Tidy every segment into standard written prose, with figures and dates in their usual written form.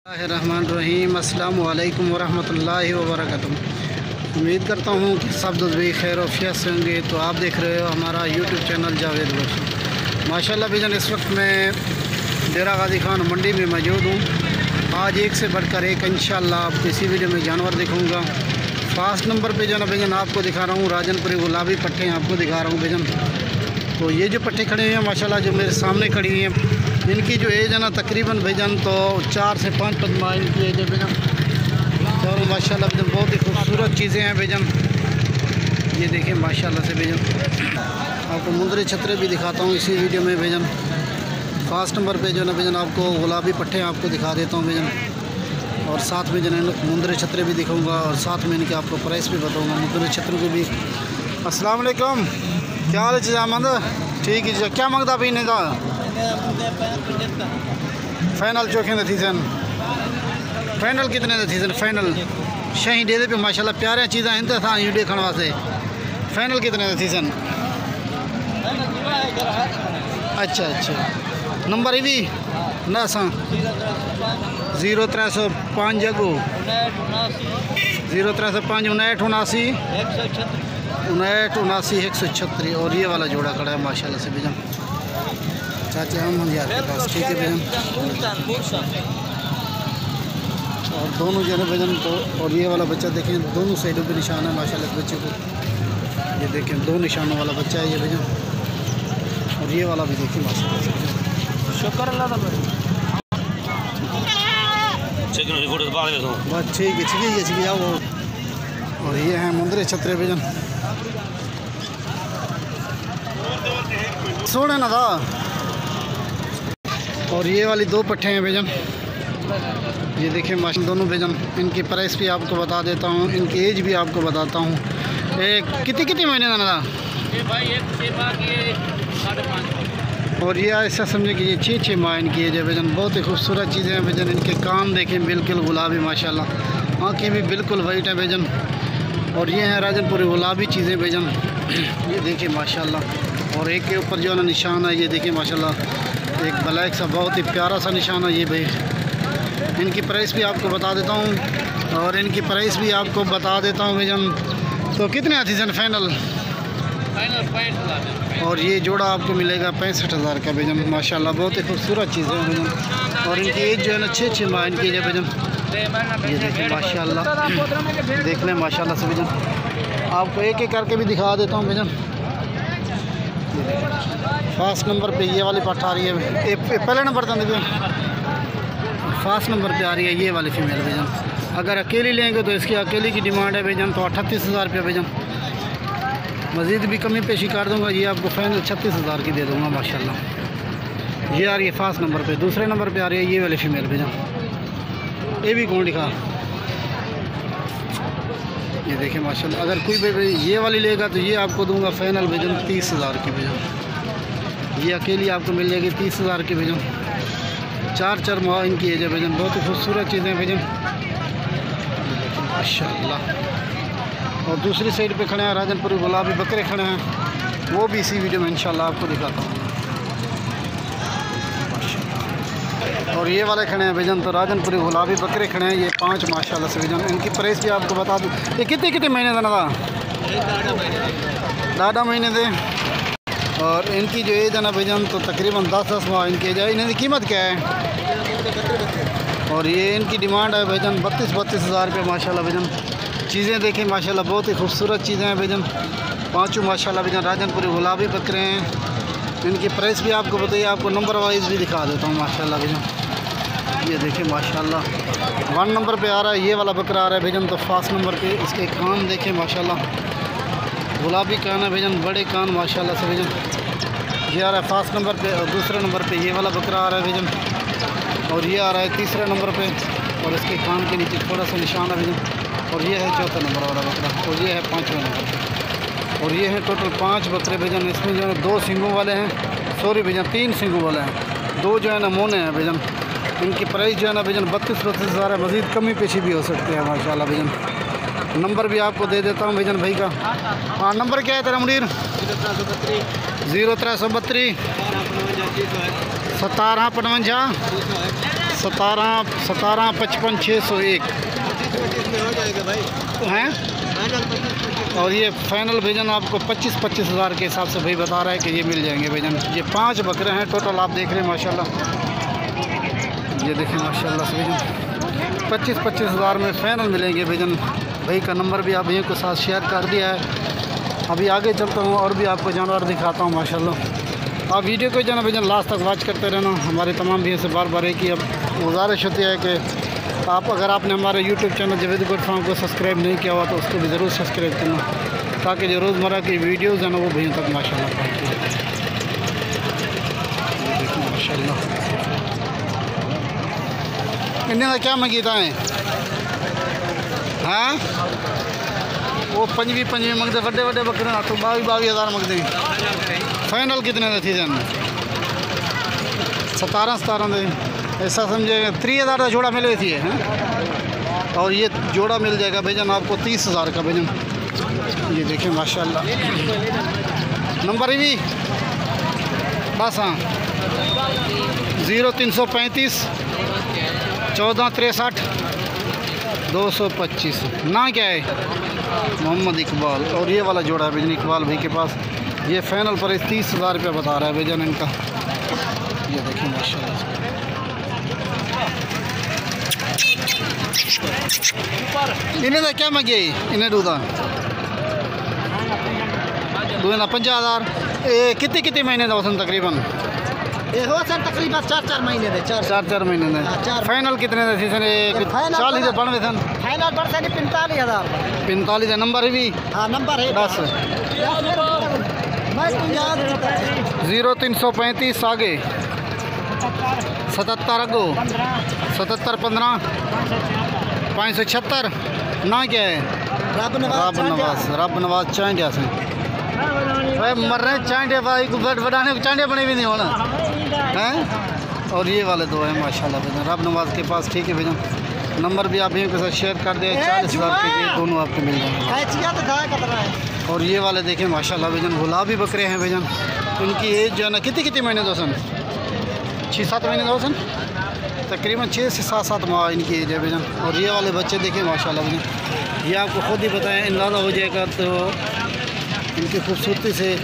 रहमानिर्रहीम। अस्सलामु अलैकुम वरहमतुल्लाहि वबरकातुहू। उम्मीद करता हूँ कि सब दोस्त खैर वफियत से होंगे। तो आप देख रहे हो हमारा यूट्यूब चैनल जावेद बख्श। माशाल्लाह भाईजान, इस वक्त मैं डेरा गाजी खान मंडी में मौजूद हूँ। आज एक से बढ़कर एक इंशाल्लाह आपको इसी वीडियो में जानवर दिखाऊँगा। फास्ट नंबर पे जो है भाईजान आपको दिखा रहा हूँ राजनपुरी गुलाबी पट्टे आपको दिखा रहा हूँ भाईजान। तो ये जो पट्टे खड़े हैं माशाल्लाह जो मेरे सामने खड़ी हुई हैं, इनकी जो एज है ना तकरीबन भाईजान तो 4 से 5 माह इनकी एज है भाईजान। और माशाल्लाह भाईजान बहुत ही खूबसूरत चीज़ें हैं भाईजान। ये देखें माशाल्लाह से भाईजान। आपको मुंदरी छतरे भी दिखाता हूँ इसी वीडियो में भाईजान। फास्ट नंबर पे जो है ना भाईजान आपको गुलाबी पट्टे आपको दिखा देता हूँ भाईजान। और साथ में जो है मुंदरी छतरे भी दिखाऊँगा और साथ में इनके आपको प्राइस भी बताऊँगा मुंदरी छतरों के भी। अस्सलाम वालेकुम, क्या हाल है चीज़ामंद? ठीक है जी, क्या मांगता भाई ने था? फाइनल चौके थी सन, फाइनल कितने थी सन? फाइनल शही डेरे पे माशाल्लाह प्यारे चीज़ा इंतः था वीडियो देखने वास्ते। फाइनल कितने थी सन? अच्छा अच्छा, नंबर ही भी ना सा 0305 जगो 0305 59 136। और ये वाला जोड़ा खड़ा है माशाल्लाह से भाईजान। चाचा हम यार के पास ठीक है भाईजान। और दोनों जो है भाईजान तो और ये वाला बच्चा देखें दोनों साइडों पे निशान है माशाल्लाह इस बच्चे को। ये देखें 2 निशानों वाला बच्चा है ये भाईजान। और ये वाला भी देखें माशाल्लाह से। शुक्र अल्लाह का। बस ठीक है ठीक है आओ। और ये हैं मुंदरी छतरे भाईजान, सोने ना था। और ये वाली 2 पट्टे हैं भाईजान। ये देखिए माशाल्लाह दोनों भाईजान। इनकी प्राइस भी आपको बता देता हूँ, इनकी एज भी आपको बताता हूँ। एक कितने महीने का था? और ये ऐसा समझे कि ये 6 माह इनकी एज है भाईजान। बहुत ही खूबसूरत चीज़ें हैं भाईजान। इनके कान देखें बिल्कुल गुलाबी माशाल्लाह, आँखें भी बिल्कुल वाइट है भाईजान। और ये हैं राजनपुरी गुलाबी चीज़ें भाईजान। ये देखिए माशाल्लाह। और एक के ऊपर जो है ना निशान है ये देखिए माशाल्लाह, एक ब्लैक सा बहुत ही प्यारा सा निशान है ये भाई। इनकी प्राइस भी आपको बता देता हूँ और इनकी प्राइस भी आपको बता देता हूँ भाईजान। तो कितने आती सन फाइनल? 65,000। और ये जोड़ा आपको मिलेगा 65,000 का भाईजान। माशाल्लाह बहुत ही खूबसूरत चीज़ है भाईजान। और इनकी एज जो है ना 6 माह इनकी एज है भाईजान। ये देखिए माशाल्लाह, देख लें माशाल्लाह से भाईजान। आपको एक एक करके भी दिखा देता हूँ भाईजान। फास्ट नंबर पे ये वाली पट्ट आ रही है, पहले नंबर था देखिए फास्ट नंबर पे आ रही है ये वाली फीमेल भाईजान। अगर अकेली लेंगे तो इसकी अकेली की डिमांड है भाईजान तो 38,000 रुपये भाईजान। मज़ीद भी कमी पेशी कर दूंगा, ये आपको फाइनल 36,000 की दे दूंगा माशाल्लाह। ये आ रही है फास्ट नंबर पे। दूसरे नंबर पे आ रही है ये वाली फीमेल भाईजान। ये भी कौन लिखा? ये देखें माशाल्लाह। अगर कोई भाई ये वाली लेगा तो ये आपको दूंगा फाइनल भाईजान 30,000 की भाईजान। ये अकेली आपको मिल जाएगी 30,000 की भाईजान। 4 माह इनकी एज है भाईजान। बहुत ही खूबसूरत चीज़ें भाईजान माशाल्लाह। और दूसरी साइड पे खड़े हैं राजनपुरी गुलाबी बकरे खड़े हैं, वो भी इसी वीडियो में इंशाल्लाह आपको दिखाता हूँ। और ये वाले खड़े हैं भाईजान तो राजनपुरी गुलाबी बकरे खड़े हैं ये 5 माशाल्लाह से भाईजान। इनकी प्राइस भी आपको बता दूँ। ये कितने महीने का था? 10 महीने थे। और इनकी जो एज है ना भाईजान तो तकरीबन 10 माह इनकी एज है। इनकी कीमत क्या है? और ये इनकी डिमांड है भाईजान 32,000 रुपये माशाल्लाह भाईजान। चीज़ें देखें माशाल्लाह बहुत ही खूबसूरत चीज़ें हैं भाईजान। 5 माशाल्लाह भाईजान राजनपुरी गुलाबी बकरे हैं। इनकी प्राइस भी आपको बताइए, आपको नंबर वाइज भी दिखा देता हूँ माशाल्लाह भाईजान। ये देखिए माशाल्लाह 1 नंबर पे आ रहा है ये वाला बकरा आ रहा है भाईजान तो फास्ट नंबर पे। इसके कान देखें माशाल्लाह गुलाबी कान है भाईजान, बड़े कान माशाल्लाह से भाईजान। ये आ रहा है फास्ट नंबर पे। और दूसरे नंबर पे ये वाला बकरा आ रहा है भाईजान। और ये आ रहा है तीसरे नंबर पे। और इसके कान के नीचे थोड़ा सा निशान है भाईजान। और ये है 4था नंबर वाला बकरा। और ये है 5वें नंबर पे। और ये है टोटल 5 बकरे भाईजान। इसमें जो है 2 सींगों वाले हैं, सॉरी भाईजान 3 सींगों वाले हैं, 2 जो है ना मोने हैं भाईजान। इनकी प्राइस जो है ना भाईजान 32,000 है। मज़ीद कमी पेशी भी हो सकती है माशाल्लाह भाईजान। नंबर भी आपको दे देता हूँ भाईजान भाई का। हाँ नंबर क्या है तेरा मुनीर? 0332 1755 17,55,601 हैं। और ये फाइनल भेजन आपको 25-25 हज़ार के हिसाब से भाई बता रहा है कि ये मिल जाएंगे भेजन। ये 5 बकरे हैं टोटल, आप देख रहे हैं माशाल्लाह। ये देखें माशाल्लाह से भेजन 25-25 हज़ार में फाइनल मिलेंगे भेजन। भाई का नंबर भी आप भैया को साथ शेयर कर दिया है। अभी आगे चलता हूँ और भी आपको जानवर दिखाता हूँ माशाल्लाह। आप वीडियो को जाना भेजन लास्ट तक वॉच करते रहना। हमारे तमाम भैया से बार बार एक ही अब गुजारिश होती है कि आप अगर आपने हमारे YouTube channel Javed goat farm को सब्सक्राइब नहीं किया हुआ तो उसको भी ज़रूर सब्सक्राइब करना, ताकि जो रोज़मर्रा की वीडियोज़ हैं ना वो भैया तक माशाल्लाह पहुँचती है। माशाल्लाह इन्हें का क्या मंगीता है? हाँ वो 25 मंगते बड़े बड़े बकरे तो 22 हज़ार मंगते। फाइनल कितने थे जन? 17 दे ऐसा समझे 30 हज़ार का जोड़ा मिले थी है। और ये जोड़ा मिल जाएगा भैजन आपको 30 हज़ार का भैजन। ये देखें माशाल्लाह। नंबर ही भी बस हाँ 0335 1463 225 ना क्या है मोहम्मद इकबाल। और ये वाला जोड़ा है भैजन इकबाल भाई के पास। ये फाइनल पर 30 हज़ार रुपये बता रहा है भैजन इनका। ये देखिए माशाल्लाह। इन्हें तो क्या मंगे इन्हें दूधा 50,000। कितने कितने महीने का वसन तकरीबन? तकरीबन 4 महीने दे 4 महीने में। फाइनल कितने थे सीजन? 40 बन गए सन। फाइनल पर 45,000। 45 है नंबर भी? हाँ नंबर है 10 0335 आगे 77 अगो 77 15 576 ना क्या है? रब नवाज चांडिया से मर रहे चांडिया भाई को बढ़ाने को चांडिया बने भी नहीं होना हैं। और ये वाले दो हैं माशाल्लाह भैया रब नवाज के पास। ठीक है भैया नंबर भी आप भैया के साथ शेयर कर दें। 40 हज़ार के ये दोनों आपको मिल जाएंगे। और ये वाले देखें माशाल्लाह भैया गुलाबी बकरे हैं भैया। इनकी एज जो है ना कितने महीने दो सन? 6-7 महीने दो सन तकरीबन 6 से 7 माह इनकी एज है भैया। और ये वाले बच्चे देखें माशाल्लाह भैया। ये आपको खुद ही बताएं अंदाज़ा हो जाएगा तो इनकी खूबसूरती से। ये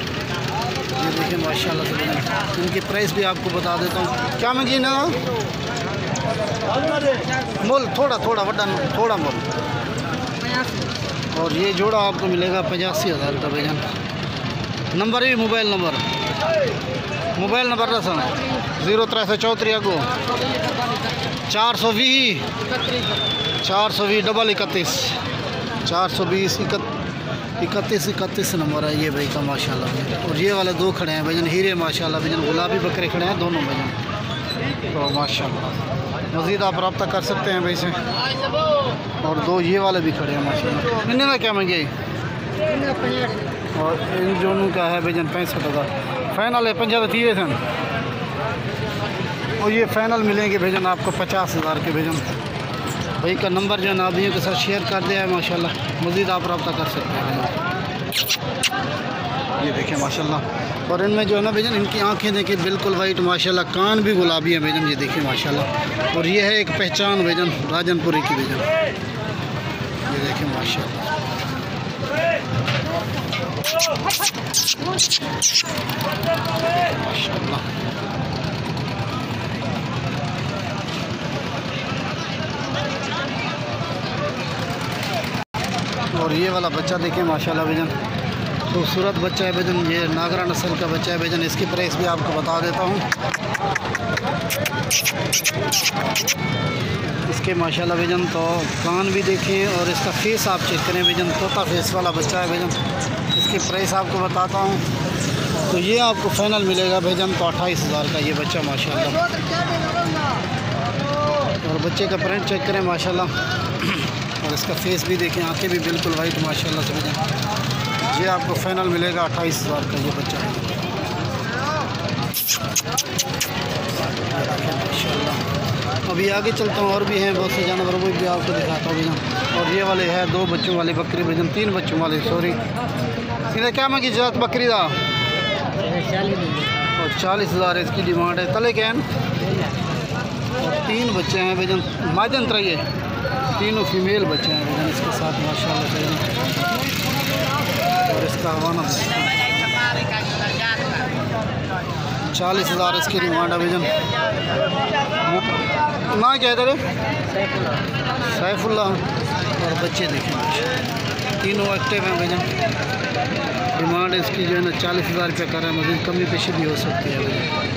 देखिए माशाल्लाह से भैया इनकी प्राइस भी आपको बता देता हूँ। क्या मंगी ना मोल? थोड़ा मोल। और ये जोड़ा आपको मिलेगा 85,000 का भैया। नंबर भी मोबाइल नंबर दस 0334 अगो 420 डबल 31 420 31 नंबर है ये भाई का माशाल्लाह। और ये वाले दो खड़े हैं भैया हीरे माशाल्लाह भैया गुलाबी बकरे खड़े हैं दोनों भैया। तो माशाल्लाह मज़ीद आप रब्ता कर सकते हैं भाई से। और दो ये वाले भी खड़े हैं माशाल्लाह। इन्हें ना क्या मंगे? और इन दोनों का है भैया 65,000 फाइनल है। 50 थी थे और ये फाइनल मिलेंगे भैया आपको 50,000 के भैया। भाई का नंबर जो है ना अभी के साथ शेयर कर दिया है माशाल्लाह। मज़ीद आप रब्ता कर सकते हैं। ये देखें माशाल्लाह। और इनमें जो है ना भैया इनकी आंखें देखिए बिल्कुल वाइट माशाल्लाह। कान भी गुलाबी है भैया ये देखिए माशाल्लाह। और ये है एक पहचान भैया राजनपुरी की भैया। ये देखें माशाल्लाह। माशाल्लाह और ये वाला बच्चा देखें माशाल्लाह भैया खूबसूरत बच्चा है भैया। ये नागरा नस्ल का बच्चा है भैया। इसकी प्राइस भी आपको बता देता हूँ। इसके माशाल्लाह भैया तो कान भी देखें और इसका फेस आप चेक करें भैया। तोता फेस वाला बच्चा है भैया। इसकी प्राइस आपको बताता हूँ। तो ये आपको फाइनल मिलेगा भैया तो 28,000 का ये बच्चा माशाल्लाह। और बच्चे का प्रिंट चेक करें माशाल्लाह। और इसका फेस भी देखें आंखें भी बिल्कुल वाइट माशाल्लाह से भैया। ये आपको फाइनल मिलेगा 28,000 का ये बच्चा है माशाल्लाह। अभी आगे चलता हूँ और भी हैं बहुत से जानवर वो भी आपको दिखाता हूँ भैया। और ये वाले है 2 बच्चों वाली बकरी भैया 3 बच्चों वाली सॉरी। इन्हें क्या मंगी जात बकरी का? 40,000 इसकी डिमांड है। तले क्या है? और 3 बच्चे हैं भाईजान, माजन त्रये तीनों फीमेल बच्चे हैं भाईजान इसके साथ माशाल्लाह से। और इसका हवाना 40,000 इसकी डिमांड है भाईजान। ना क्या इधर सैफुल्ला। और बच्चे देखें तीनों एक्टिव हैं भाईजान। डिमांड इसकी जो है ना 40,000 रुपये कर रहा है, मज़ीद कमी पेशी भी हो सकती है भाईजान।